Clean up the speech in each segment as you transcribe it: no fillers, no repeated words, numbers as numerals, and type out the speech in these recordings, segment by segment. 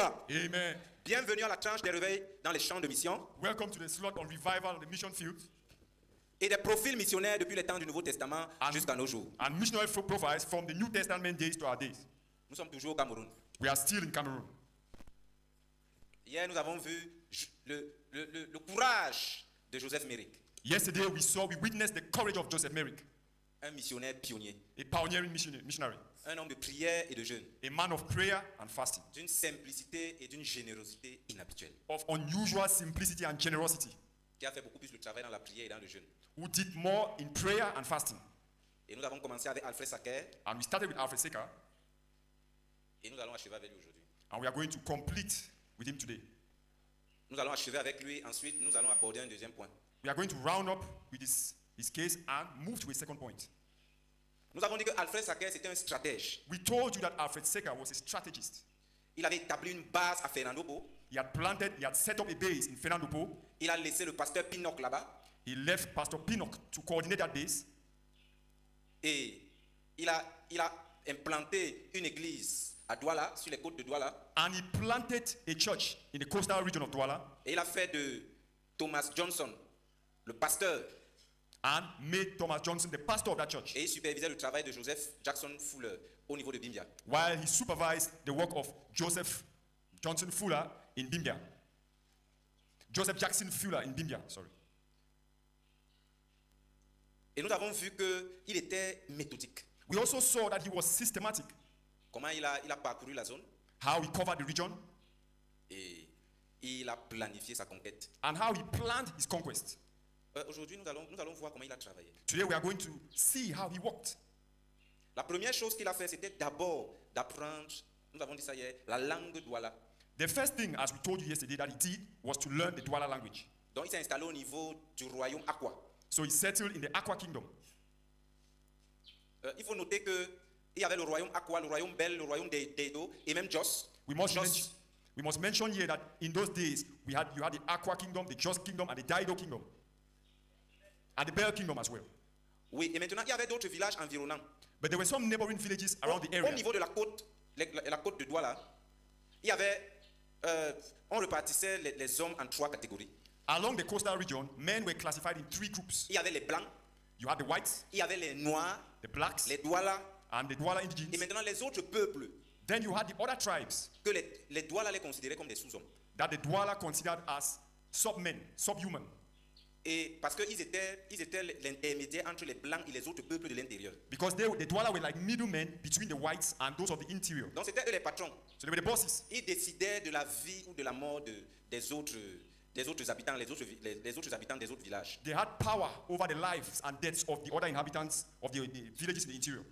Alléluia. Amen. Bienvenue à la tranche des réveils dans les champs de mission Welcome to the slot on revival on the mission field et des profils missionnaires depuis les temps du Nouveau Testament jusqu'à nos jours. and missionary profiles from the New Testament days to our days. Nous sommes toujours au Cameroun. We are still in Cameroon. Hier, nous avons vu le courage de Joseph Merrick, Yesterday we witnessed the courage of Joseph Merrick, un missionnaire pionnier, a pioneering missionary, un homme de prière et de jeûne, a man of prayer and fasting, d'une simplicité et d'une générosité inhabituelle, of unusual simplicity and generosity, qui a fait beaucoup plus le travail dans la prière et dans le jeûne. who did more in prayer and fasting. Et nous avons commencé avec Alfred Sacker And we started with Alfred Secker, et nous allons achever avec lui aujourd'hui. and we are going to complete with him today. Nous allons achever avec lui, ensuite nous allons aborder un deuxième point. We are going to round up with his case and move to a second point. Nous avons dit que Alfred Sacker c'était un stratège. We told you that Alfred Secker was a strategist. Il avait établi une base à Fernando Po. He had set up a base in Fernando Po. Il a laissé le pasteur Pinnock là-bas. He left Pastor Pinnock to coordinate that base. Et il a implanté une église à Douala, sur les côtes de Douala. And he planted a church in the coastal region of Douala. Et il a fait de Thomas Johnson le pasteur. And made Thomas Johnson the pastor of that church. Et il supervisait le travail de Joseph Jackson Fuller au niveau de Bimbia. While he supervised the work of Joseph Johnson Fuller in Bimbia. Joseph Jackson Fuller in Bimbia, sorry. Et nous avons vu qu'il était méthodique. We also saw that he was systematic. Comment il a parcouru la zone How he covered the region et il a planifié sa conquête. and how he planned his conquest. Aujourd'hui, nous allons voir comment il a travaillé. Today we are going to see how he worked. La première chose qu'il a fait, c'était d'abord d'apprendre, nous avons dit ça hier, la langue Douala. The first thing, as we told you yesterday, that he did was to learn the Douala language. Donc il s'est installé au niveau du royaume Aqua. So he settled in the Aqua Kingdom. Il faut noter qu'il y avait le royaume Aqua, le royaume Bel, le royaume d'Edo et même Jos. We must mention here that in those days you had the Aqua Kingdom, the Jos Kingdom, and the Daido Kingdom, and the Bel Kingdom as well. Oui, et maintenant il y avait d'autres villages environnants. But there were some neighboring villages around the Au area. niveau de la côte de Douala, il y avait, on repartissait les hommes en 3 catégories. Along the coastal region, men were classified in 3 groups. Il y avait les blancs, You had the whites, il y avait les noirs, the blacks, les Douala, and the Douala et indigenes. maintenant les autres peuples Then you had the other tribes que les Douala les considéraient comme des sous-hommes. that the Douala considered as submen, subhuman. Et parce qu'ils étaient l'intermédiaire entre les blancs et les autres peuples de l'intérieur. Because the Douala were like middlemen between the whites and those of the interior. Donc c'était eux les patrons. So they were the bosses. Ils décidaient de la vie ou de la mort des autres habitants, les autres habitants des autres villages. They had power over the lives and deaths of the other inhabitants of the villages in the interior.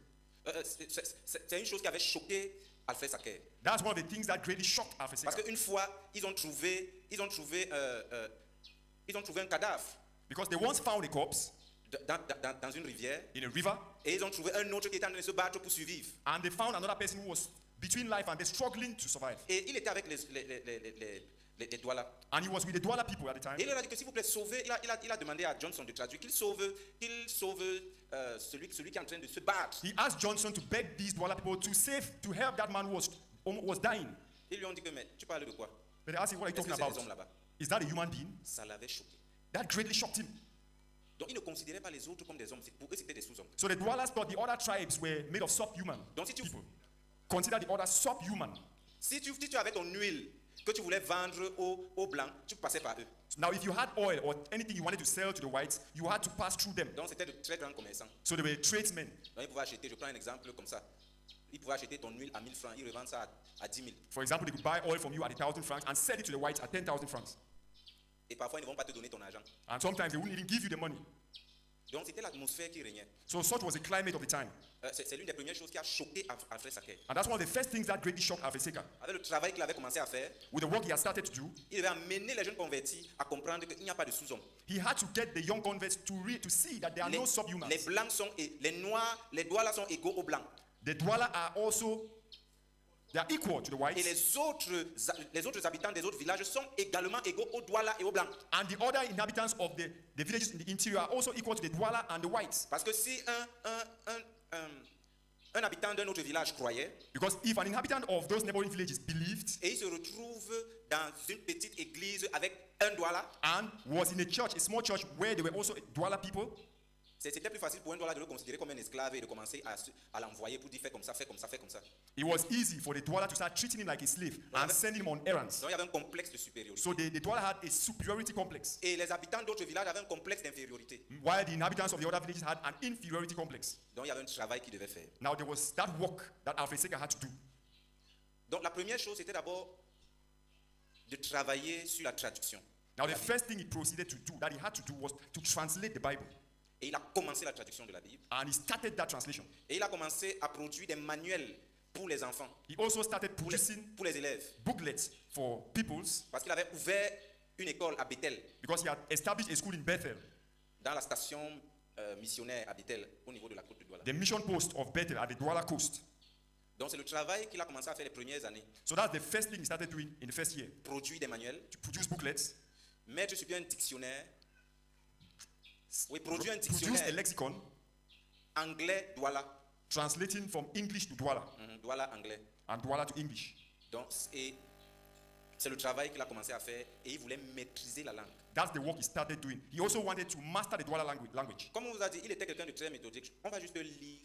C'est une chose qui avait choqué Alfred Sacker. That's one of the things that greatly shocked Alfred Parce Secker. qu'une fois, ils ont trouvé un cadavre Because they once found a corpse dans une rivière in a river, et ils ont trouvé un autre qui était en train de se battre pour survivre. and they found another person who was between life and death, struggling to survive. Et il était avec les Douala. And he was with the Douala people at the time. Et il leur a dit que s'il vous plaît, sauvez. Il a demandé à Johnson de traduire qu'il sauve celui qui est en train de se battre. He asked Johnson to beg these Douala people to help that man who was dying. Ils lui ont dit que mais tu parles de quoi? But they asked him, what are you Est-ce talking que c'est des hommes about? là-bas? Is that a human being? Ça l'avait choqué. That greatly shocked him. Donc il ne considérait pas les autres comme des hommes. Pour eux c'était des sous-hommes. So the Doualas thought the other tribes were made of subhuman Donc si tu consider the other subhuman. Si tu avais ton huile que tu voulais vendre aux blancs, tu passais par eux. Now, if you had oil or anything you wanted to sell to the whites, you had to pass through them. Donc c'était de très grands commerçants. So they were tradesmen. Donc ils pouvaient acheter, je prends un exemple comme ça. Ils pouvaient acheter ton huile à 1000 francs, ils revendent ça à 10 000. For example, they could buy oil from you at 1,000 francs and sell it to the whites at 10,000 francs. Et parfois ils ne vont pas te donner ton argent. And sometimes they wouldn't even give you the money. Donc c'était l'atmosphère qui régnait. So such was the climate of the time. C'est l'une des premières choses qui a choqué Alfred Sacker. And that's one of the first things that greatly shocked Alfred Secker. Avec le travail qu'il avait commencé à faire, With the work he had started to do, il devait amener les jeunes convertis à comprendre qu'il n'y a pas de sous-hommes. he had to get the young converts to see that there are no subhumans. Les blancs sont les noirs, les Douala sont égaux aux blancs. The Douala are also, they are equal to the Et whites. les autres habitants des autres villages sont également égaux aux Douala et aux blancs. And the other inhabitants of the villages in the interior are also equal to the Douala and the whites. Parce que si Un habitant d'un autre village croyait Because if an inhabitant of those neighboring villages believed et il se retrouve dans une petite église avec un douala, and was in a church, a small church where there were also Douala people, c'était plus facile pour un douala de le considérer comme un esclave et de commencer à l'envoyer pour dire fais comme ça, fais comme ça, fais comme ça. it was easy for the Douala to start treating him like a slave and send him on errands. Donc il y avait un complexe de supériorité. So the Douala had a superiority complex, Et les habitants d'autres villages avaient un complexe d'infériorité. while the inhabitants of the other villages had an inferiority complex. Donc il y avait un travail qu'ils devaient faire. Now there was that work that Alfred Secker had to do. Donc la première chose c'était d'abord de travailler sur la traduction. Now the first thing he proceeded to do, that he had to do, was to translate the Bible. Et il a commencé la traduction de la Bible. And he started that translation. Et il a commencé à produire des manuels pour les enfants, He also started pour les, producing pour les élèves. booklets for peoples Parce qu'il avait ouvert une école à Bethel, because he had established a school in Bethel, dans la station missionnaire à Bethel, au niveau de la côte de Douala. the mission post of Bethel at the Douala coast. Donc c'est le travail qu'il a commencé à faire les premières années. So that's the first thing he started doing in the first year, Produire des manuels, to produce booklets, mettre sur pied un dictionnaire. Oui, produire un produce a dictionnaire lexicon, anglais Douala. translating from English to Douala Douala anglais. and Douala to English. Donc et c'est le travail qu'il a commencé à faire et il voulait maîtriser la langue. That's the work he started doing. He also wanted to master the Douala language. Comme on vous a dit, il était quelqu'un de très méthodique. On va juste lire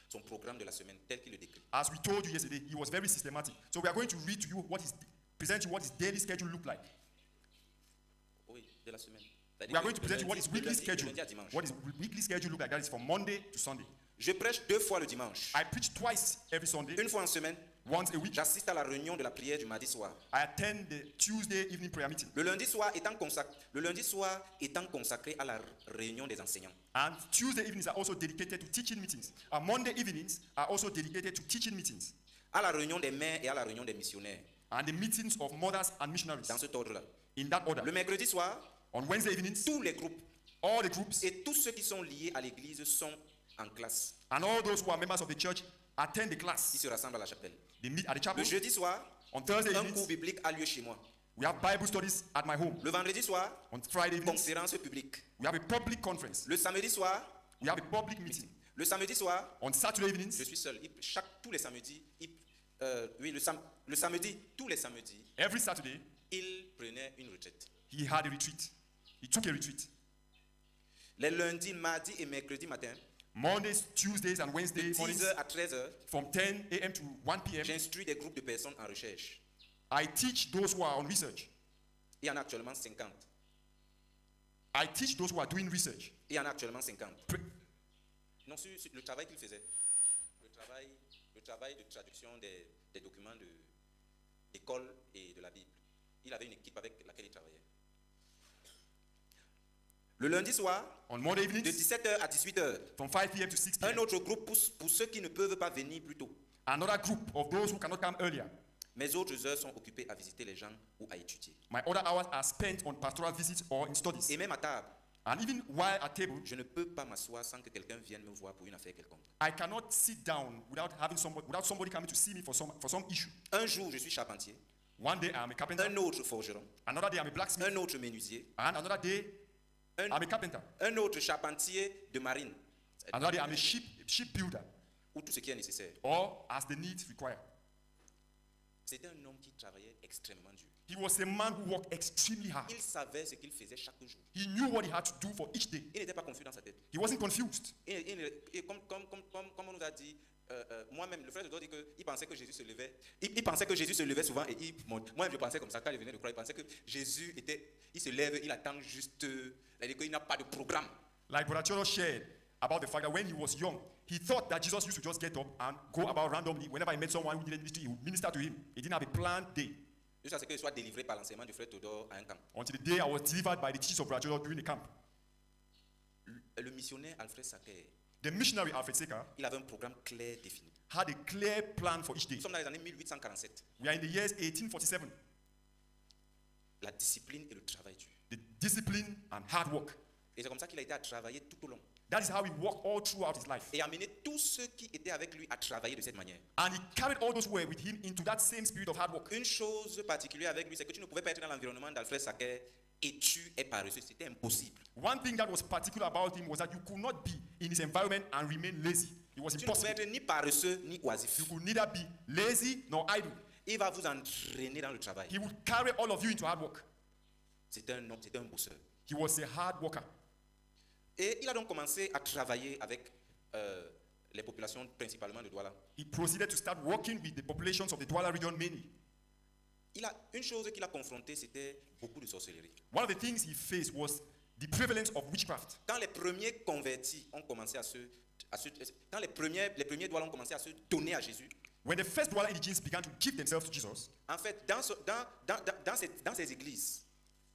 son programme de la semaine tel qu'il le décrit. As we told you yesterday, he was very systematic. So we are going to read to you present you what his daily schedule looked like. Oui, de la semaine. We are going to present you what his weekly de schedule, lundi à dimanche. what his weekly schedule looked like. That is from Monday to Sunday. Je prêche 2 fois le dimanche. I preach twice every Sunday, Une fois en semaine, once a week. j'assiste à la réunion de la prière du mardi soir. I attend the Tuesday evening prayer meeting. Le lundi soir étant consacré à la réunion des enseignants. And Tuesday evenings are also dedicated to teaching meetings. And Monday evenings are also dedicated to teaching meetings. À la réunion des mères et à la réunion des missionnaires. And the meetings of mothers and missionaries. Dans cet ordre-là. In that order. Le mercredi soir, On Wednesday evenings, tous les groupes all the groups et tous ceux qui sont liés à l'église sont en classe. and all those who are members of the church attend the Ils class. se rassemblent à la chapelle. They meet at the Le chapel. jeudi soir, On Thursday un cours evenings, biblique a lieu chez moi. we have Bible studies at my home. Le vendredi soir, On Friday evenings, conférence publique. we have a public conference. Le samedi soir, We have a public meeting. le samedi soir, On Saturday je evenings, suis seul. Tous les samedis, le samedi, tous les samedis, every Saturday, il prenait une retraite. he had a retreat. He took a retreat. Les lundis, mardis et mercredis matin, Mondays, Tuesdays, and Wednesday de mornings 10h à 13h, from 10 a.m. to 1 p.m. j'instruis des groupes de personnes en recherche. I teach those who are on research. Il y en a actuellement 50. I teach those who are doing research. Il y en a actuellement 50. Pre- Non, sur le travail qu'il faisait. Le travail de traduction des documents d'école et de la Bible. Il avait une équipe avec laquelle il travaillait. Le lundi soir, On Monday de evenings, 17h à 18h, from 5 p.m. to 6 un p.m. autre groupe pour ceux qui ne peuvent pas venir plus tôt. Another group of those who cannot come earlier. Mes autres heures sont occupées à visiter les gens ou à étudier. My other hours are spent on pastoral visits or in studies. Et même à table, And even while at table, je ne peux pas m'asseoir sans que quelqu'un vienne me voir pour une affaire quelconque. I cannot sit down without somebody coming to see me for some issue. Un jour, je suis charpentier. One day I am a carpenter. Un autre forgeron. Another day I'm a blacksmith. Un autre menuisier. And another day Un, I'm a carpenter. un autre charpentier de marine. Another day I'm a ship builder. Ou tout ce qui est nécessaire. Or as the needs require. C'était un homme qui travaillait extrêmement dur. He was a man who worked extremely hard. Il savait ce qu'il faisait chaque jour. He knew what he had to do for each day. Il n'était pas confus dans sa tête. He wasn't confused. Et comme on nous a dit, moi-même, le frère de Dieu dit qu'il pensait que Jésus se levait. Il pensait que Jésus se levait souvent et il monte. Moi, je pensais comme ça quand il venait de croire. Il pensait que Jésus il se lève, il attend juste. C'est-à-dire qu'il n'a pas de programme. Like Brother Cholo shared about the fact that when he was young, he thought that Jesus used to just get up and go about randomly. Whenever he met someone who needed ministry, he would minister to him. He didn't have a planned day. Jusqu'à ce qu'il soit délivré par l'enseignement du frère Théodore à un camp. Until the day I was delivered by the teachers of Brother Cholo during the camp. Le missionnaire Alfred Sacker, The missionary Alfred Secker il avait un programme clair défini. had a clear plan for each day. Nous sommes dans les années 1847. We are in the years 1847. La discipline et le travail dur. The discipline and hard work. Et c'est comme ça qu'il a été à travailler tout au long. That is how he worked all throughout his life. Et amener tous ceux qui étaient avec lui à travailler de cette manière. And he carried all those who were with him into that same spirit of hard work. Une chose particulière avec lui, c'est que tu ne pouvais pas être dans l'environnement d'Alfred Sacker et tu es paresseux. C'était impossible. One thing that was particular about him was that you could not be in his environment and remain lazy. It was Tu ne pouvez impossible. être ni paresseux ni oisif. You could neither be lazy nor idle. Il va vous entraîner dans le travail. He would carry all of you into hard work. C'est un homme, c'est un bosseur. He was a hard worker. Et il a donc commencé à travailler avec les populations principalement de Douala. He proceeded to start working with the populations of the Douala region mainly. Une chose qu'il a confrontée, c'était beaucoup de sorcellerie. One of the things he faced was the prevalence of witchcraft. Quand les premiers convertis ont commencé quand les premiers Douala ont commencé à se donner à Jésus, When the first Douala indigents began to give themselves to Jesus, en fait, dans ces églises,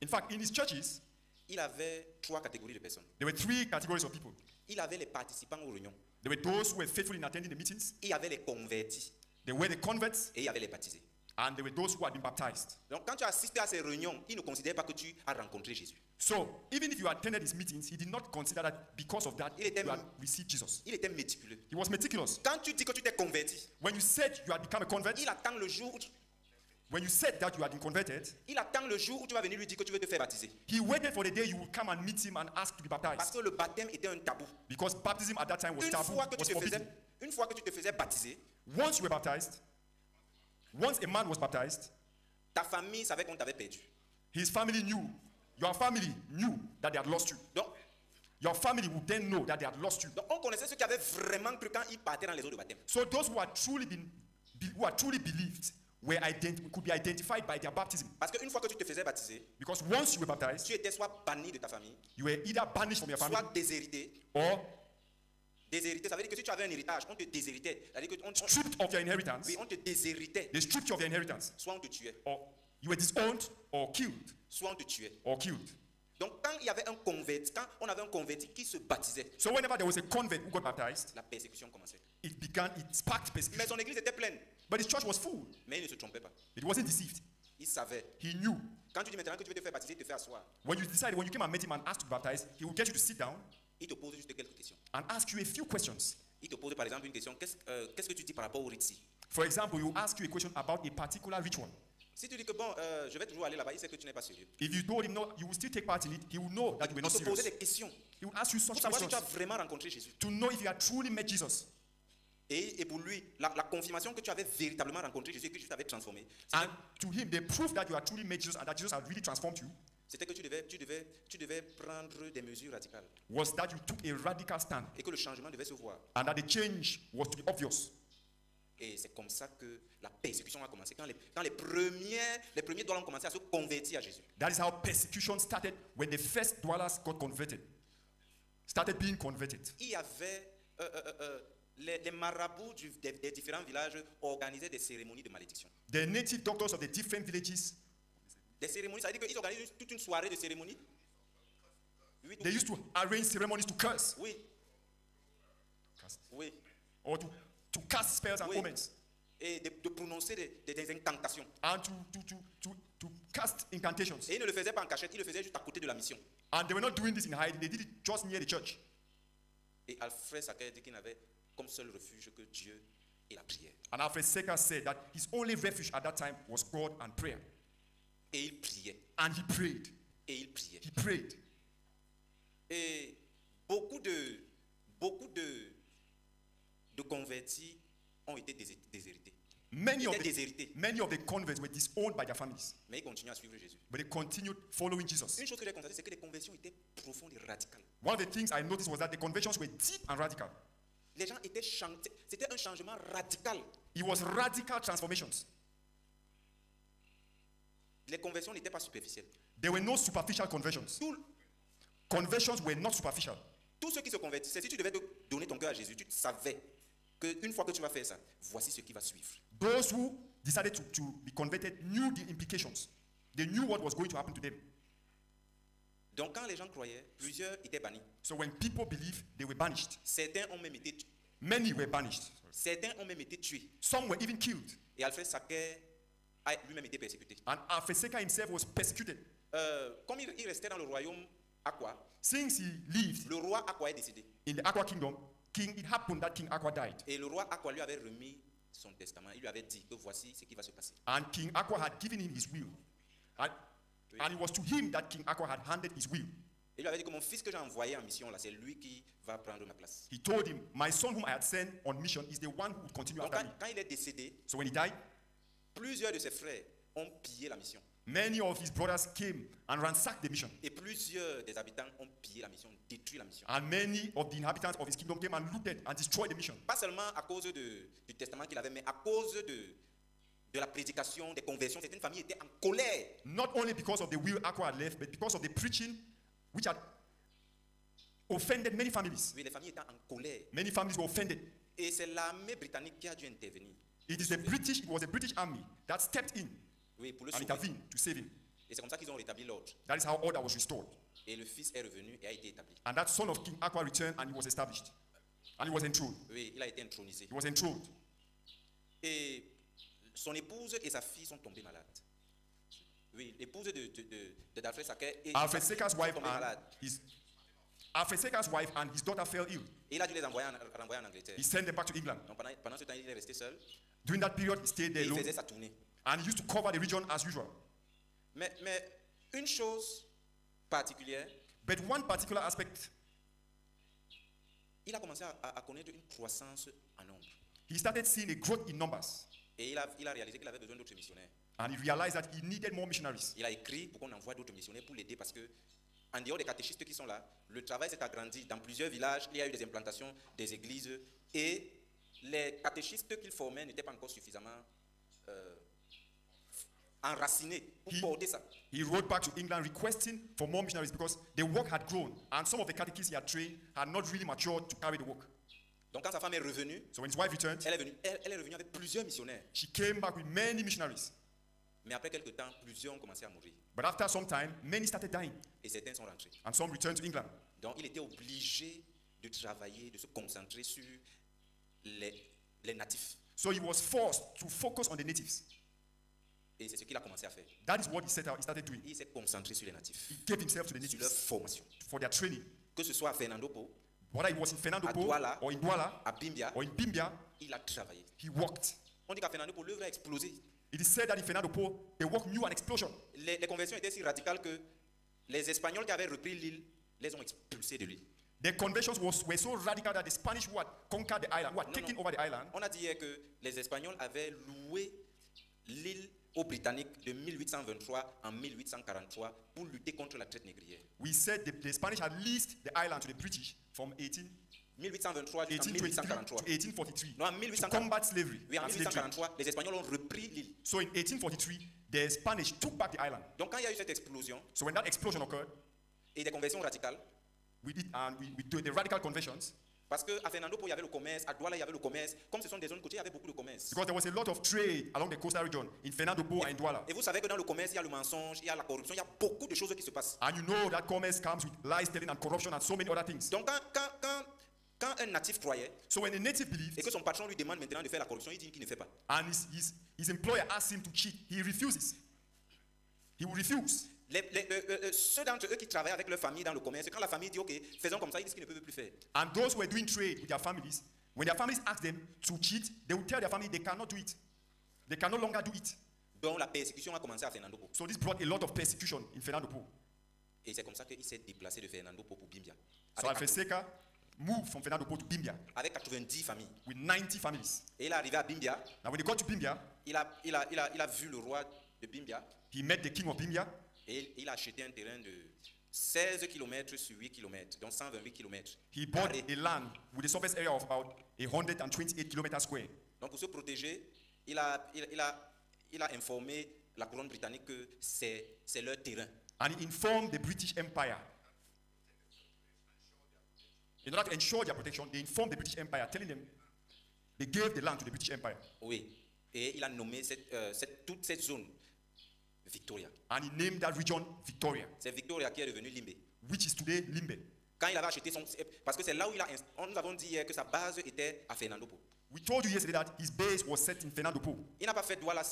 in fact, in his churches, il avait 3 catégories de personnes. there were 3 categories of people. Il avait les participants aux réunions, There were those who were faithful in attending the meetings, il y avait les convertis there were the converts, et il y avait les baptisés. and there were those who had been baptized. Donc quand tu as assisté à ces réunions, il ne considère pas que tu as rencontré Jésus. So, even if you attended his meetings, he did not consider that because of that Il était- you had received Jesus. Il était méticuleux. He was meticulous. Quand tu dis que tu t'es converti, When you said you had become a convert, il attend le jour où when you said that you had been converted, il attend le jour où tu vas venir lui dire que tu veux te faire baptiser. he waited for the day you would come and meet him and ask to be Parce baptized. que le baptême était un tabou. Because baptism at that time was taboo, was forbidden. Une fois que tu te faisais baptiser, Once you were baptized, once a man was baptized, ta famille savait qu'on t'avait perdu. his family knew, your family knew that they had lost you. Donc, Your family would then know that they had lost you. on connaissait ceux qui avaient vraiment cru quand ils partaient dans les eaux de baptême. So those who had truly believed could be identified by their baptism. Parce qu'une fois que tu te faisais baptiser, Because once you were baptized, tu étais soit banni de ta famille, you were either banished from your family soit déshérité. or Déshérité, ça veut dire que si tu avais un héritage, on te déshéritait. C'est-à-dire que stripped of your inheritance. oui, on te déshéritait. They stripped you of your inheritance. Soit on te tuait, Or you were disowned or killed. soit on te tuait. Or killed. Donc quand il y avait un converti, quand on avait un converti qui se baptisait, So whenever there was a convert who got baptized, la persécution commençait. it sparked Mais persecution. son église était pleine. But his church was full. Mais il ne se trompait pas. It wasn't deceived. Il savait. He knew. Quand tu dis maintenant que tu veux te faire baptiser, il te fait asseoir. When you came and met him and asked to be baptized, he would get you to sit down Il te pose juste quelques questions. and ask you a few questions. Il te pose par exemple une question. Qu'est-ce que tu dis par rapport au ritsi? For example, he will ask you a question about a particular ritual. Si tu dis que bon, je vais toujours aller là-bas, il sait que tu n'es pas sérieux. If you told him no, you will still take part in it, he will know that you were Il not te posait serious. des questions He will ask you pour such savoir si tu as questions vraiment rencontré Jésus. to know if you had truly met Jesus. Et pour lui, la confirmation que tu avais véritablement rencontré Jésus et que Jésus t'avait transformé, And to him, the proof that you had truly met Jesus and that Jesus had really transformed you c'était que tu devais prendre des mesures radicales was that you took a radical stand et que le changement devait se voir. and that the change was to be obvious. Et c'est comme ça que la persécution a commencé. Quand les premiers doigts ont commencé à se convertir à Jésus. That is how persecution started when the first dwellers got converted, started being converted. Il y avait les marabouts des différents villages organisaient des cérémonies de malédiction. The native doctors of the different villages, Des cérémonies, ça veut dire qu'ils organisent toute une soirée de cérémonies. Oui, they used to arrange ceremonies to curse oui, oui. or to cast spells and Oui. omens Et de prononcer des incantations. and to cast incantations. Et ils ne le faisaient pas en cachette, ils le faisaient juste à côté de la mission. And they were not doing this in hiding, they did it just near the church. Et Alfred Sacker dit qu'il n'avait comme seul refuge que Dieu et la prière. And Alfred Secker said that his only refuge at that time was God and prayer. Et il priait, And he prayed. et il priait. He prayed. Et beaucoup de convertis ont été déshérités. Many Ils of, étaient the, déshérités, many of the converts were disowned by their families, mais ils continuent à suivre Jésus. but they continued following Jesus. Une chose que j'ai constatée, c'est que les conversions étaient profondes et radicales. One of the things I noticed was that the conversions were deep and radical. Les gens étaient c'était un changement radical. It was radical transformations. Les conversions n'étaient pas superficielles. There were no superficial conversions. Conversions were not superficial. Tous ceux qui se convertissaient, si tu devais te donner ton cœur à Jésus, tu savais qu'une fois que tu vas faire ça, voici ce qui va suivre. Those who decided to be converted knew the implications. They knew what was going to happen to them. Donc quand les gens croyaient, plusieurs étaient bannis. So when people believed, they were banished. Certains ont même été, Many were banished. certains ont même été tués. Some were even killed. Et Alfred Sacker a lui-même été persécuté. And Alfred Secker himself was persecuted. Comme il restait dans le royaume Aqua, Since he lived le roi Aqua est décédé. in the Aqua Kingdom, it happened that King Aqua died. Et le roi Aqua lui avait remis son testament. Il lui avait dit que voici ce qui va se passer. And King Aqua had given him his will. And it was to him that King Aqua had handed his will. Il lui avait dit que mon fils que j'ai envoyé en mission, là, c'est lui qui va prendre ma place. He told him, my son whom I had sent on mission is the one who would continue Donc after me. quand il est décédé, So when he died, plusieurs de ses frères ont pillé la mission. many of his brothers came and ransacked the mission. Et plusieurs des habitants ont pillé la mission, détruit la mission. And many of the inhabitants of his kingdom came and looted and destroyed the mission. Pas seulement à cause du testament qu'il avait, mais à cause de la prédication, des conversions. Certaines familles étaient en colère. Not only because of the will Aqua had left, but because of the preaching which had offended many families. Oui, les familles étaient en colère. Many families were offended. Et c'est l'armée britannique qui a dû intervenir. It was the British army that stepped in Oui, pour le and sauver. intervened to save him. Et c'est comme ça qu'ils ont rétabli l'ordre. That is how order was restored. Et le fils est revenu et a été établi. And that son of King Aqua returned and he was established. And he was enthroned. Oui, il a été intronisé. He was enthroned. Et son épouse et sa fille sont tombées malades. Oui, l'épouse d'Alfred Sacker et Alfred Sekar's wife tombée malade. and his daughter fell ill. Et il a dû les renvoyer en Angleterre. He sent them back to England. Donc pendant ce temps, il est resté seul During that period, he stayed et there il alone. faisait sa tournée. And he used to cover the region as usual. Mais une chose particulière, But one particular aspect, il a commencé à connaître une croissance en nombre. he started seeing a growth in numbers. Et il a réalisé qu'il avait besoin d'autres missionnaires. And he realized that he needed more missionaries. Il a écrit pour qu'on envoie d'autres missionnaires pour l'aider parce que, en dehors des catéchistes qui sont là, le travail s'est agrandi. Dans plusieurs villages, il y a eu des implantations des églises et les catéchistes qu'il formait n'étaient pas encore suffisamment enracinés pour porter ça. He wrote back to England requesting for more missionaries because the work had grown and some of the catechists he had trained had not really matured to carry the work. Donc quand sa femme est revenue, So when his wife returned, elle est revenue avec plusieurs missionnaires. she came back with many missionaries. Mais après quelques temps, plusieurs ont commencé à mourir. But after some time, many started dying Et certains sont rentrés. and some returned to England. Donc il était obligé de travailler, de se concentrer sur les natifs. So he was forced to focus on the natives. Et c'est ce qu'il a commencé à faire. That is what he started doing. Il s'est concentré sur les natifs, He gave himself to the sur leur natives formation. for their training. Que ce soit à Fernando Po, Whether it was in Fernando à Po Douala, or in Douala à Bimbia, or in Bimbia, il a travaillé. he worked. On dit qu'à Fernando Po, l'œuvre a explosé. It is said that in Fernando Po, the work knew an explosion. Les conversions étaient si radicales que les Espagnols qui avaient repris l'île les ont expulsés de l'île. The conversions were so radical that the Spanish who had conquered the island, who had taken over the island, On a dit hier que les Espagnols avaient loué l'île aux Britanniques de 1823 en 1843 pour lutter contre la traite négrière. we said the Spanish had leased the island to the British from 1823 jusqu'en 1823 to 1843. 1843 Non, en to 1843. combat slavery Oui, en and slave trade. 1843, les Espagnols ont repris l'île. So in 1843, the Spanish took back the island. Donc quand il y a eu cette explosion So when that explosion occurred, et des conversions radicales, we did the radical conversions parce qu'à Fernando Po, il y avait le commerce, à Douala, il y avait le commerce. Comme ce sont des zones côtières, il y avait beaucoup de commerce. because there was a lot of trade along the coastal region in Fernando Po and Douala. Et vous savez que dans le commerce, il y a le mensonge, il y a la corruption, il y a beaucoup de choses qui se passent. And you know that commerce comes with lies, telling, and corruption, and so many other things. Donc quand un natif croyait So when a native believed, et que son patron lui demande maintenant de faire la corruption, il dit qu'il ne fait pas. and his employer asks him to cheat, he refuses. He will refuse. Ceux d'entre eux qui travaillent avec leur famille dans le commerce, quand la famille dit OK, faisons comme ça, ils disent qu'ils ne peuvent plus faire. And those who are doing trade with their families, when their families ask them to cheat, they will tell their family they cannot do it. They can no longer do it. Donc la persécution a commencé à Fernando Po. So this brought a lot of persecution in Fernando Po. Et c'est comme ça qu'il s'est déplacé de Fernando Po pour Bimbia. So Alfred Seka moved from Fernando Po to Bimbia Avec 90 familles. with 90 families. Et il est arrivé à Bimbia, Now when they got to Bimbia, il a vu le roi de Bimbia he met the king of Bimbia. et il a acheté un terrain de 16 km sur 8 km, donc 128 km. He bought a land with a surface area of about 128 kilometers square. Donc pour se protéger, il a informé la couronne britannique que c'est leur terrain. And he informed the British Empire. In order to ensure their protection, they informed the British Empire, telling them they gave the land to the British Empire. Oui. Et il a nommé toute cette zone Victoria. And he named that region Victoria, C'est Victoria qui est devenue Limbe. which is today Limbe. Quand il avait acheté parce que c'est là où nous avons dit hier que sa base était à Fernando Po. We told you yesterday that his base was set in Fernando Po. Il n'a pas fait de Douala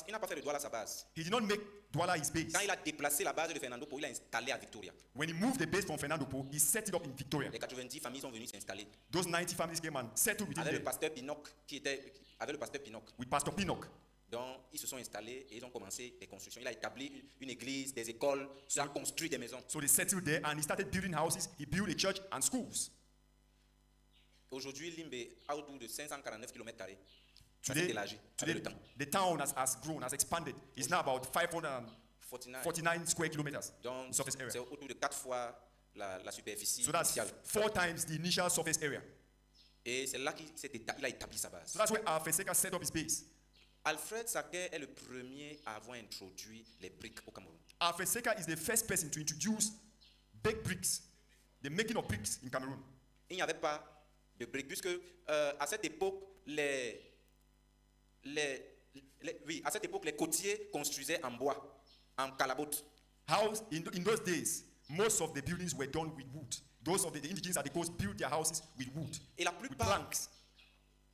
sa base. He did not make Douala his base. Quand il a déplacé la base de Fernando Po, il a installé à Victoria. When he moved the base from Fernando Po, he set it up in Victoria. Les 90 familles sont venues s'installer. Those 90 families came and settled within Avec le there pasteur Pinocq avec le pasteur Pinocq. with Pastor Pinnock. Donc, ils se sont installés et ils ont commencé des constructions. Il a établi une église, des écoles, il a construit des maisons. So they settled there and he started building houses. He built a church and schools. Aujourd'hui, Limbe a autour de 549 km². Ça s'est Today, élargi avec le temps. the town has grown, has expanded. It's now about 549 49. square kilometers Donc, in surface c'est area. autour de 4 fois la superficie So that's initiale. 4 times the initial surface area. Et c'est là qu'il a établi sa base. So that's where Alfred set up his base. Alfred Saquet est le premier à avoir introduit les briques au Cameroun. Alfred Seka is the first person to introduce baked bricks, the making of bricks in Cameroon. Il n'y avait pas de briques, puisque à cette époque, les côtiers construisaient en bois, en calabote. House in those days, most of the buildings were done with wood. Those of the indigenous at the coast built their houses with wood, Et la with plupart, planks,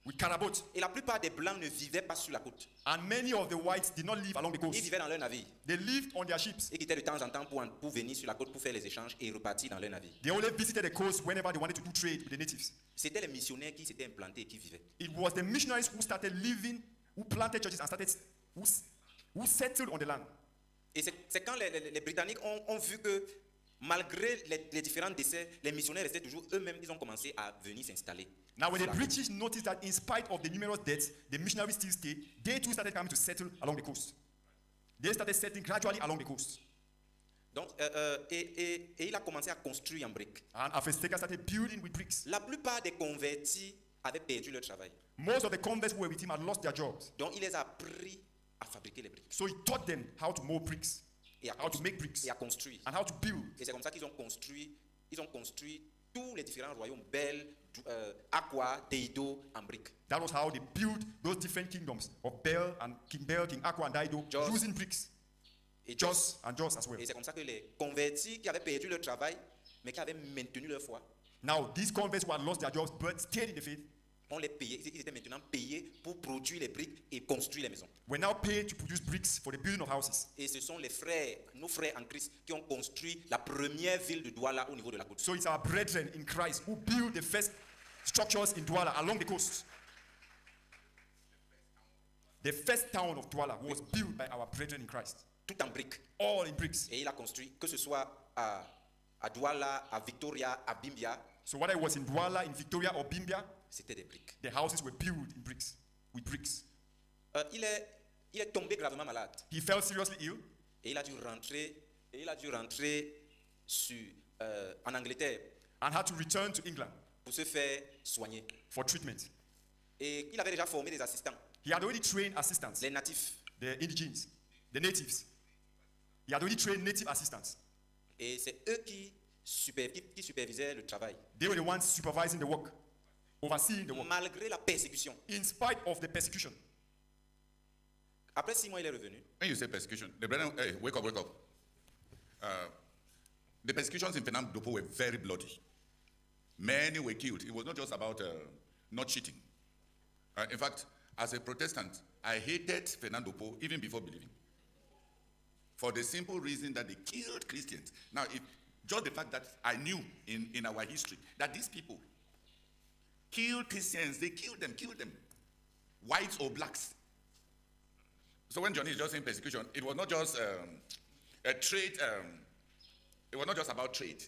with carabots. et la plupart des Blancs ne vivaient pas sur la côte. And many of the whites did not live along the Ils coast. vivaient dans leur navire. They lived on their ships. Ils quittaient de temps en temps pour venir sur la côte pour faire les échanges et repartir dans leur navire. They only visited the coast whenever they wanted to do trade with the natives. C'était les missionnaires qui s'étaient implantés et qui vivaient. It was the missionaries who started living, who planted churches and started, who settled on the land. Et c'est quand les Britanniques ont vu que malgré les différents décès, les missionnaires restaient toujours eux-mêmes, ils ont commencé à venir s'installer. Now, when sur the la côte. British noticed that in spite of the numerous deaths, the missionaries still stayed, they too started coming to settle along the coast. They started settling gradually along the coast. Donc, et il a commencé à construire en briques. And Afesteka started building with bricks. La plupart des convertis avaient perdu leur travail. Most of the converts who were with him had lost their jobs. Donc, il les a appris à fabriquer les briques So he taught them how to mold bricks, et à, how to make bricks, et à construire. and how to build. Et c'est comme ça qu'ils ont construit tous les différents royaumes, Bel, Aqua, Deido, en briques. That was how they built those different kingdoms of Bel, King Aqua, and Dido, Jos. using bricks. Et Jos and Jos as well. Et c'est comme ça que les convertis qui avaient perdu leur travail, mais qui avaient maintenu leur foi, Now, these converts who had lost their jobs but stayed in the faith on les payait. Ils étaient maintenant payés pour produire les briques et construire les maisons. were now paid to produce bricks for the building of houses. Et ce sont les frères, nos frères en Christ, qui ont construit la première ville de Douala au niveau de la côte. So it's our brethren in Christ who built the first structures in Douala along the coast. The first town of Douala was built by our brethren in Christ, Tout en briques. all in bricks. Et il a construit, que ce soit à Douala, à Victoria, à Bimbia, So whether it was in Douala, in Victoria, or Bimbia, c'était des briques. the houses were built in bricks, with bricks. Il est tombé gravement malade. He fell seriously ill, Et il a dû rentrer en Angleterre and had to return to England pour se faire soigner. for treatment. Et il avait déjà formé des assistants, He had already trained assistants, les natifs. the indigenes, the natives. He had already trained native assistants. Et c'est eux qui supervisaient le travail. They were the ones supervising the work, overseeing the work, Malgré la persécution. in spite of the persecution. Après 6 mois, il est revenu. When you say persecution, the brethren, hey, wake up, wake up. The persecutions in Fernando Dopo were very bloody. Many were killed. It was not just about not cheating. In fact, as a Protestant, I hated Fernando Dopo even before believing. For the simple reason that they killed Christians. Now, just the fact that I knew in our history that these people killed Christians, they killed them. Whites or blacks. So when Johnny is just saying persecution, it was not just a trade, it was not just about trade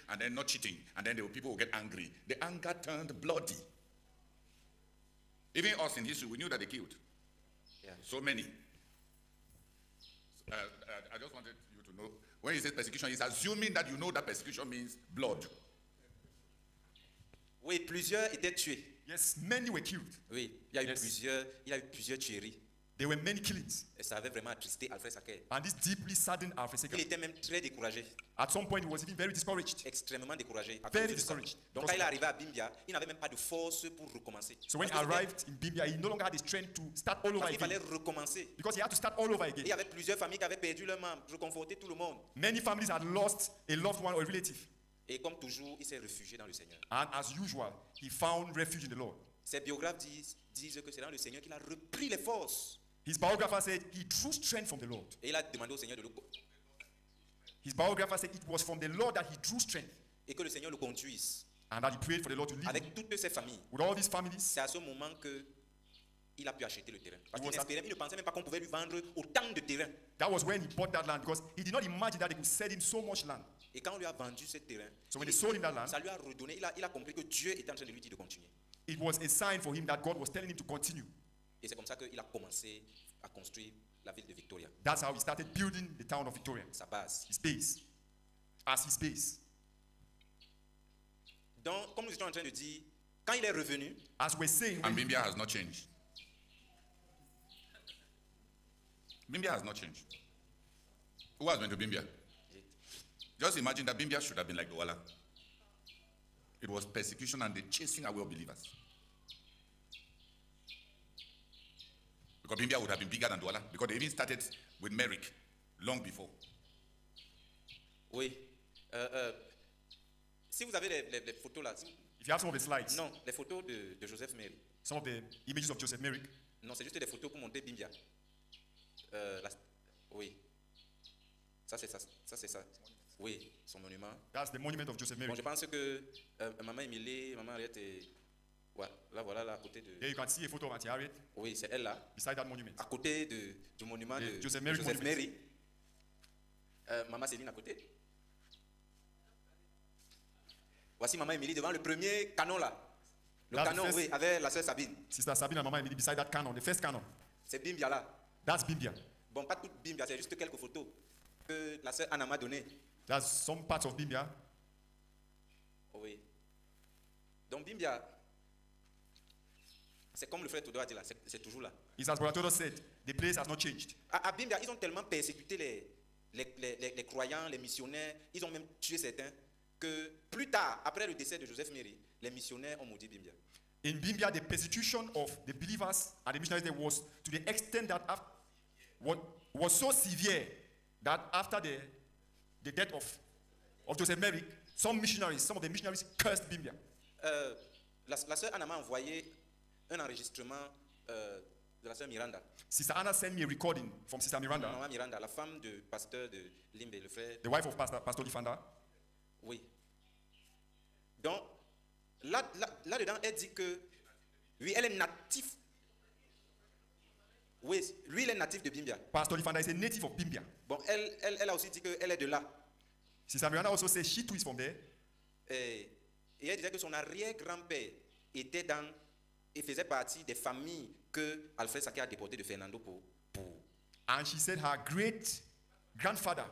and then not cheating, and then people will get angry. The anger turned bloody. Even us in history, we knew that they killed. Yeah. So many. I just wanted you to know, when he says persecution, he's assuming that you know that persecution means blood. Oui, plusieurs étaient tués. Yes, many were killed. Oui, il y a eu Yes. plusieurs tueries. There were many killings. Et ça avait vraiment attristé Alfred Saquet. And this deeply saddened Alfred Il Seka. était même très découragé, At some point, he was even very discouraged. extrêmement découragé. à Very cause de ça. discouraged. Donc quand il est arrivé à Bimbia, il n'avait même pas de force pour recommencer. So when he Parce que arrived in Bimbia, he no longer had the strength to start all over parce qu'il fallait again. recommencer. Because he had to start all over Et il again. y avait plusieurs familles qui avaient perdu leurs membres, reconforter tout le monde. Many families had lost a loved one or a relative. Et comme toujours, il s'est réfugié dans le Seigneur. And as usual, he found refuge in the Lord. Ses biographes disent que c'est dans le Seigneur qu'il a repris les forces. His biographer said he drew strength from the Lord. Et il a demandé au Seigneur de His biographer said it was from the Lord that he drew strength. et que le Seigneur le conduise And that he prayed for the Lord to lead him. avec toutes ses familles. With all these families, C'est à ce moment que il a pu acheter le terrain. Parce He was qu'il espérait, il ne pensait même pas qu'on pouvait lui vendre autant de terrain. That was when he bought that land because he did not imagine that they could sell him so much land. Et quand on lui a vendu ce terrain, So when they sold him that land, ça lui a redonné, il a compris que Dieu était en train de lui dire de continuer. it was a sign for him that God was telling him to continue. Et c'est comme ça qu'il a commencé à construire la ville de Victoria, That's how he started building the town of Victoria, sa base. his base, as his base. Donc, comme nous étions en train de dire, quand il est revenu, As we're saying, And when Bimbia has not changed. Bimbia has not changed. Who has been to Bimbia? Just imagine that Bimbia should have been like Douala. It was persecution and the chasing away of believers. Because Bimbia would have been bigger than Douala. Because they even started with Merrick long before. oui. Si vous avez les photos là, if you have some of the slides, non, les photos de Joseph Mary. some of the images of Joseph Merrick, Non, c'est juste des photos pour montrer Bimbia. Oui. Ça, c'est ça. Ça, c'est ça. Oui, son monument. that's the monument of Joseph Bon, Merrick. je pense que Maman Émilie, Maman Henriette et... Ouais, voilà, là, à côté de... Here you can see a photo of Auntie Harriet Oui, c'est elle là. beside that monument. À côté du monument The de Joseph Mary monument. Mary. Maman Céline à côté. Voici Maman Émilie devant le premier canon là. Le That's the canon, first- oui, avec la sœur Sabine. Sister Sabine and Mama Emily beside that canon, the first canon. C'est Bimbia là. That's Bimbia. Bon, pas toute Bimbia, c'est juste quelques photos que la sœur Anna m'a données. That's some parts of Bimbia. Oui. Donc Bimbia, c'est comme le frère Todo a dit là, c'est toujours là. It's as Brother Todo said, the place has not changed. À Bimbia, ils ont tellement persécuté les croyants, les missionnaires, ils ont même tué certains, que plus tard, après le décès de Joseph Mary, les missionnaires ont maudit Bimbia. In Bimbia, the persecution of the believers and the missionaries there was to the extent that was so severe that after the death of Joseph Merrick, some of the missionaries cursed Bimbia. La sœur Anna m'a envoyé un enregistrement de la sœur Miranda. Sister Anna sent me a recording from Sister Miranda, Maman Miranda, la femme du pasteur de Limbe, le frère. the wife of Pastor Lifanda. Oui. Donc, là-dedans, elle dit que, oui, elle est native. Oui, lui, il est natif de Bimbia. Pastor Lifanda is a native of Bimbia. Bon, elle a aussi dit qu'elle est de là. Sister Miranda also says she too is from there. Et elle disait que son arrière-grand-père était et faisait partie des familles que Alfred Saké a déportées de Fernando pour. And she said her great grandfather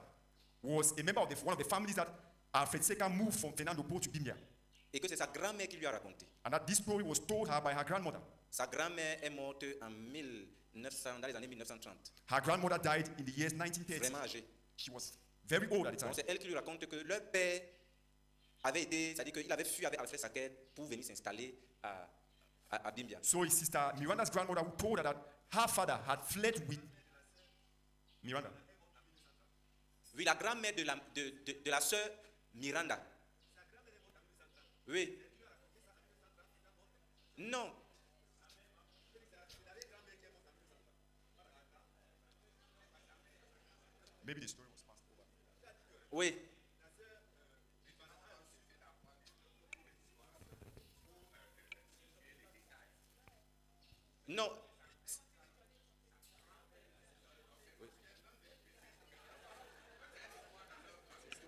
was a member of one of the families that Alfred Seka moved from Fernando Po to Bimbia. Et que c'est sa grand-mère qui lui a raconté. And that this story was told her by her grandmother. Sa grand-mère est morte en 1900, dans les années 1930. Her grandmother died in the years 1930. Vraiment âgée. She was very old at the time. Donc c'est elle qui lui raconte que leur père avait été, c'est-à-dire qu'il avait fui avec Alfred Saké pour venir s'installer à Bimbia. So it's Sister Miranda's grandmother who told her that her father had fled with Miranda. Oui, la grand-mère de la sœur Miranda. Oui. Non. Maybe the story was passed over. Oui. Non.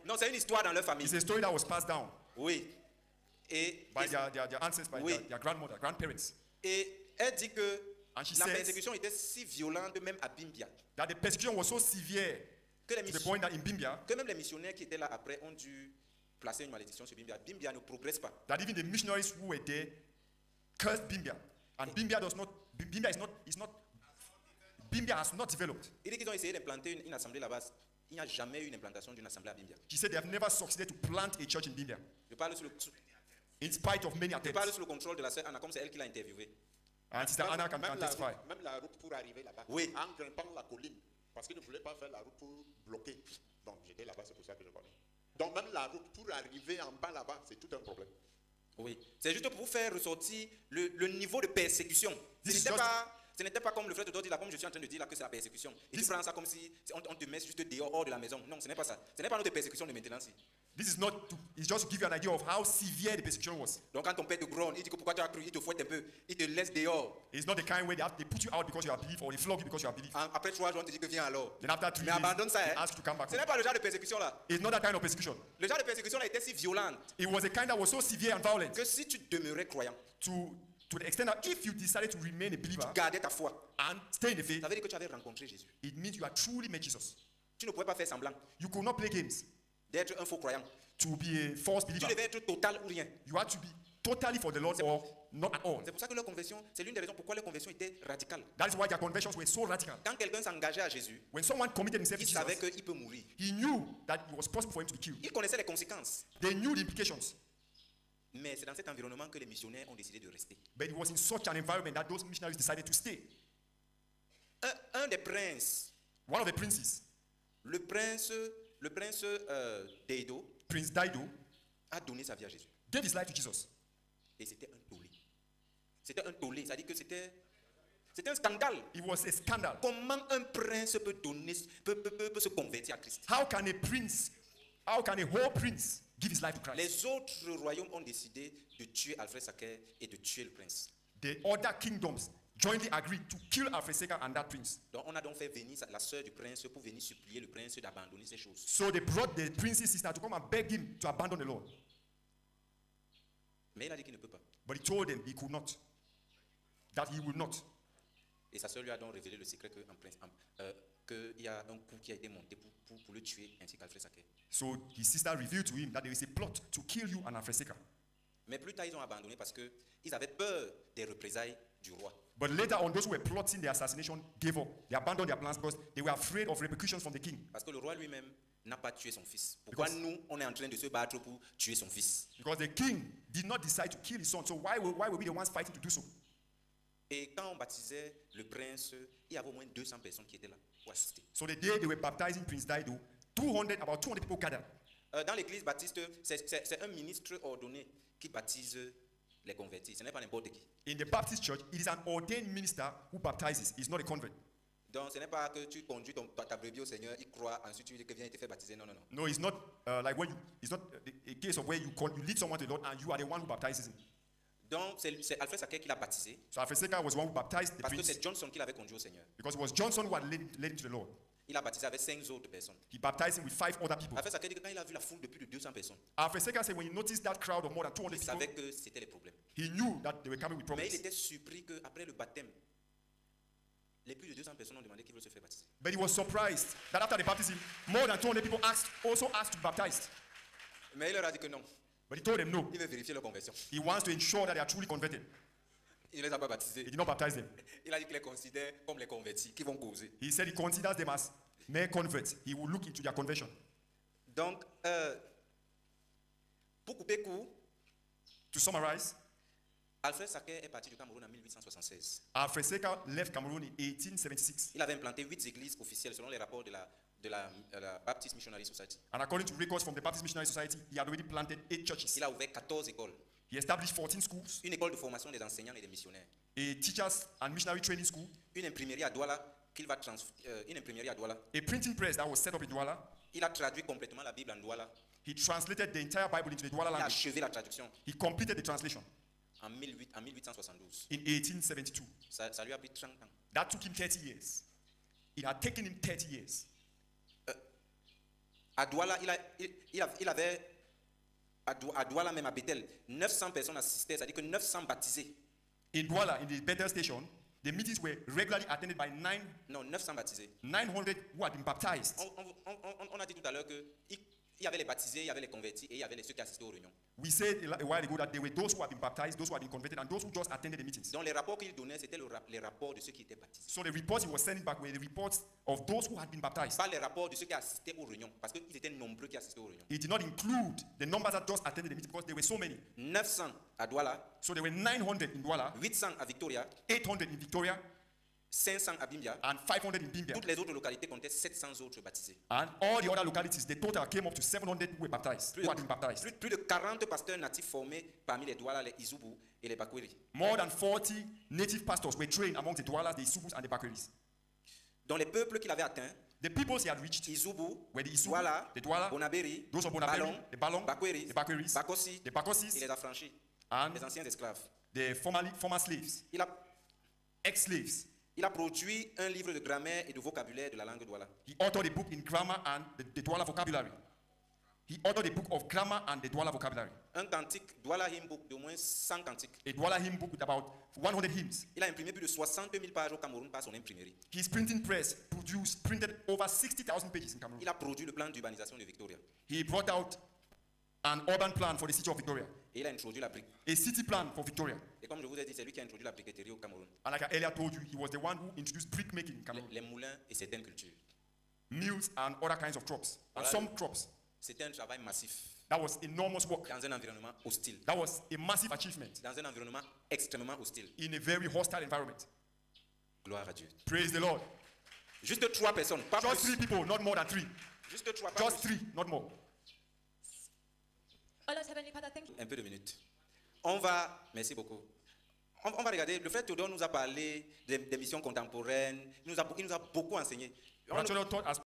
Non, c'est une histoire dans leur famille. It's a story that was passed down Oui. Et by their ancestors, by Oui. their grandmother, grandparents. elle dit que And she la says persécution était si violente même à Bimbia that the persecution was so severe que, to the point that in Bimbia, que même les missionnaires qui étaient là après ont dû placer une malédiction sur Bimbia. Bimbia ne progresse pas. that even the missionaries who were there cursed Bimbia. And Bimbia has not developed. Il dit qu'ils ont essayé d'implanter une assemblée là-bas. Il n'y a jamais eu une implantation d'une assemblée à Bimbia. She said they have never succeeded to plant a church in Bimbia, Je parle in spite of many attempts. sous le contrôle de la sœur Anna, comme c'est elle qui l'a interviewé. And Sister Anna can testify. Même la route pour arriver là-bas, Oui. en grimpant la colline, parce qu'ils ne voulaient pas faire la route pour bloquer. Donc j'étais là-bas, c'est pour ça que je connais. Donc même la route pour arriver en bas là-bas, c'est tout un problème. Oui. C'est juste pour vous faire ressortir le niveau de persécution. Ce This is n'était just- pas ce n'était pas comme le frère Théodore dit là, comme je suis en train de dire là, que c'est la persécution. Et tu prends ça comme si on te met juste dehors, hors de la maison. Non, ce n'est pas ça. Ce n'est pas notre persécution de maintenant. This is not, it's just to give you an idea of how severe the persecution was. Donc quand ton père te gronde, il dit que pourquoi tu as cru, il te fouette un peu, il te laisse dehors. It's not the kind where they put you out because you are belief or they flog you because you are belief. Après 3 jours, on te dit que viens alors. Then after 3 Mais abandonne days, ça. they Hein. ask you to come back Ce home. n'est pas le genre de persécution là. It's not that kind of persecution. Le genre de persécution là était si violente It was a kind that was so severe and violent que si tu demeurais croyant, to the extent that if you decided to remain a believer gardais ta foi, and stay in the faith, ça veut dire que tu avais rencontré Jésus. it means you are truly met Jesus. Tu ne pouvais pas faire semblant You could not play games d'être un faux croyant. to be a false Tu believer. devais être total ou rien. You had to be totally for the Lord or not at all. C'est pour ça que leur conversion, c'est l'une des raisons pourquoi leur conversion était radicale. That is why their conversions were so radical. Quand quelqu'un s'engageait à Jésus, When someone committed himself to il savait Jesus, qu'il peut mourir. he knew that it was possible for him to be killed. Il connaissait les conséquences. They knew the implications. Mais c'est dans cet environnement que les missionnaires ont décidé de rester. But it was in such an environment that those missionaries decided to stay. Un des princes, One of the princes, le prince d'Edo, Prince Dido, a donné sa vie à Jésus. gave his life to Jesus. Et c'était un tollé. C'était un tollé, c'est-à-dire que c'était un scandale. It was a scandal. Comment un prince peut se convertir à Christ? How can a whole prince give his life to Christ? Les autres royaumes ont décidé de tuer Alfred Sacker et de tuer le prince. The other kingdoms jointly agreed to kill Alfred Seker and that prince. Donc on a donc fait venir la sœur du prince pour venir supplier le prince d'abandonner ces choses. So they brought the prince's sister to come and beg him to abandon the Lord. Mais il a dit qu'il ne peut pas. But he told them he could not. That he would not. Et sa sœur lui a donc révélé le secret qu'il y a un coup qui a été monté pour le tuer ainsi qu'Alfred Sacker. So his sister revealed to him that there is a plot to kill you and Alfred Seker. Mais plus tard, ils ont abandonné parce qu'ils avaient peur des représailles du roi. But later on, those who were plotting the assassination gave up. They abandoned their plans because they were afraid of repercussions from the king. Parce que le roi lui-même n'a pas tué son fils. Pourquoi nous, on est en train de se battre pour tuer son fils? Because the king did not decide to kill his son. So why were we the ones fighting to do so? Et quand on baptisait le prince, il y avait au moins 200 personnes qui étaient là pour assister. So the day they were baptizing Prince Dido, about 200 people gathered. Dans l'église baptiste, c'est un ministre ordonné qui baptise les convertis. Ce n'est pas n'importe qui. In the Baptist church, it is an ordained minister who baptizes. He's not a convert. Donc ce n'est pas que tu conduis ta brebis au Seigneur, il croit, ensuite tu dis que viens, il te fait baptiser. Non, non, non. No, it's not like when it's not a case of where you lead someone to the Lord and you are the one who baptizes him. Donc c'est Alfred Sacker qui l'a baptisé So Alfred Seker was the one who baptized the parce que prince c'est Johnson qui l'avait conduit au Seigneur. because it was Johnson who had led him to the Lord. Il a baptisé avec 5 autres personnes. He baptized him with 5 other people. Alfred Sacker dit que quand il a vu la foule de plus de 200 personnes, Alfred Seker said when he noticed that crowd of more than 200 il people, savait que c'était les problèmes. he knew that they were coming with Mais il problems. était surpris qu'après le baptême, les plus de 200 personnes ont demandé qu'ils veulent se faire baptiser. But he was surprised that after the baptism, more than 200 people also asked to be baptized. Mais il leur a dit que non, But he told them no. il veut vérifier leur conversion. He wants to ensure that they are truly converted. Il ne les a pas baptisés. He did not baptize them. Il a dit qu'il les considère comme les convertis qui vont causer. He said he considers them as mere converts. He will look into their conversion. Donc, pour couper court, To summarize, Alfred Sacker est parti du Cameroun en 1876. Alfred Seker left Cameroon in 1876. Il avait implanté 8 églises officielles selon les rapports de la Baptist Missionary Society. And according to records from the Baptist Missionary Society, he had already planted 8 churches. Il a ouvert 14 écoles. He established 14 schools, Une école de formation des enseignants et des missionnaires. a teachers and missionary training school, Une imprimerie à Douala a printing press that was set up in Douala. Il a traduit complètement la Bible en Douala. He translated the entire Bible into the Douala Il a language. achevé la traduction He completed the translation en 1872. in 1872. Ça lui a pris 30 ans. That took him 30 years. It had taken him 30 years. À Douala, il avait, à Douala même à Bethel, 900 personnes assistaient, c'est-à-dire que 900 baptisés. In Douala, in the Bethel station, the meetings were regularly attended by 900 baptisés. 900 who had been baptized. On a dit tout à l'heure qu'il y avait les baptisés, il y avait les convertis et il y avait ceux qui assistaient aux réunions. We said a while ago that there were those who had been baptized, those who had been converted, and those who just attended the meetings. Donc les rapports qu'il donnait, c'était les rapports de ceux qui étaient baptisés. So the reports he was sending back were the reports of those who had been baptized. Pas les rapports de ceux qui assistaient aux réunions, parce qu'ils étaient nombreux qui assistaient aux réunions. It did not include the numbers that just attended the meeting because there were so many. 900 à Douala, So there were 900 in Douala, 800 à Victoria, 800 in Victoria, 500 à Bimbia. and 500 in Bimbia. Toutes les autres localités comptaient 700 autres baptisés. And all the other localities, the total came up to 700 who were baptized, who had been baptized. Plus de 40 pasteurs natifs formés parmi les Douala, les Izubu et les Bakweri. More than 40 native pastors were trained among the Doualas, the Isubus, and the Bakweris. Dont les peuples qu'il avait atteints, The peoples he had reached Izubu, were the Isubu, Douala, the Douala, Bonaberi, those of Bonaberi, Balong, the Balong, Bakweris, the Bakweris, Bakosi the et Bakosis, les affranchis, and les anciens esclaves. the former slaves, ex-slaves. Il a produit un livre de grammaire et de vocabulaire de la langue Douala. He authored a book in grammar and the Douala vocabulary. He authored a book of grammar and the Douala vocabulary. Un cantique, Douala Hymn Book, d'au moins 100 cantiques. A Douala hymn book with about 100 hymns. Il a imprimé plus de 60 000 pages au Cameroun par son imprimerie. His printing press printed over 60,000 pages in Cameroon. Il a produit le plan d'urbanisation de Victoria. He brought out an urban plan for the city of Victoria, Et il a introduit la brique. a city plan for Victoria. Et comme je vous ai dit, c'est lui qui a introduit la briqueterie au Cameroun. And like I earlier told you, he was the one who introduced brick making in Cameroon, Les moulins et certaines cultures. mills and other kinds of crops, and Voilà. some crops. C'était un travail massif That was enormous work. dans un environnement hostile. That was a massive achievement Dans un environnement extrêmement hostile. in a very hostile environment. Gloire à Dieu. Praise the Lord. Juste 3 personnes, pas Just plus. 3 people, not more than 3. Juste 3, pas Just plus. 3, not more. Oh Lord Heavenly Father, thank you. Un peu de minutes. On va, merci beaucoup. On va regarder, le frère Théodore nous a parlé des missions contemporaines, il nous a beaucoup enseigné. Brother Todd has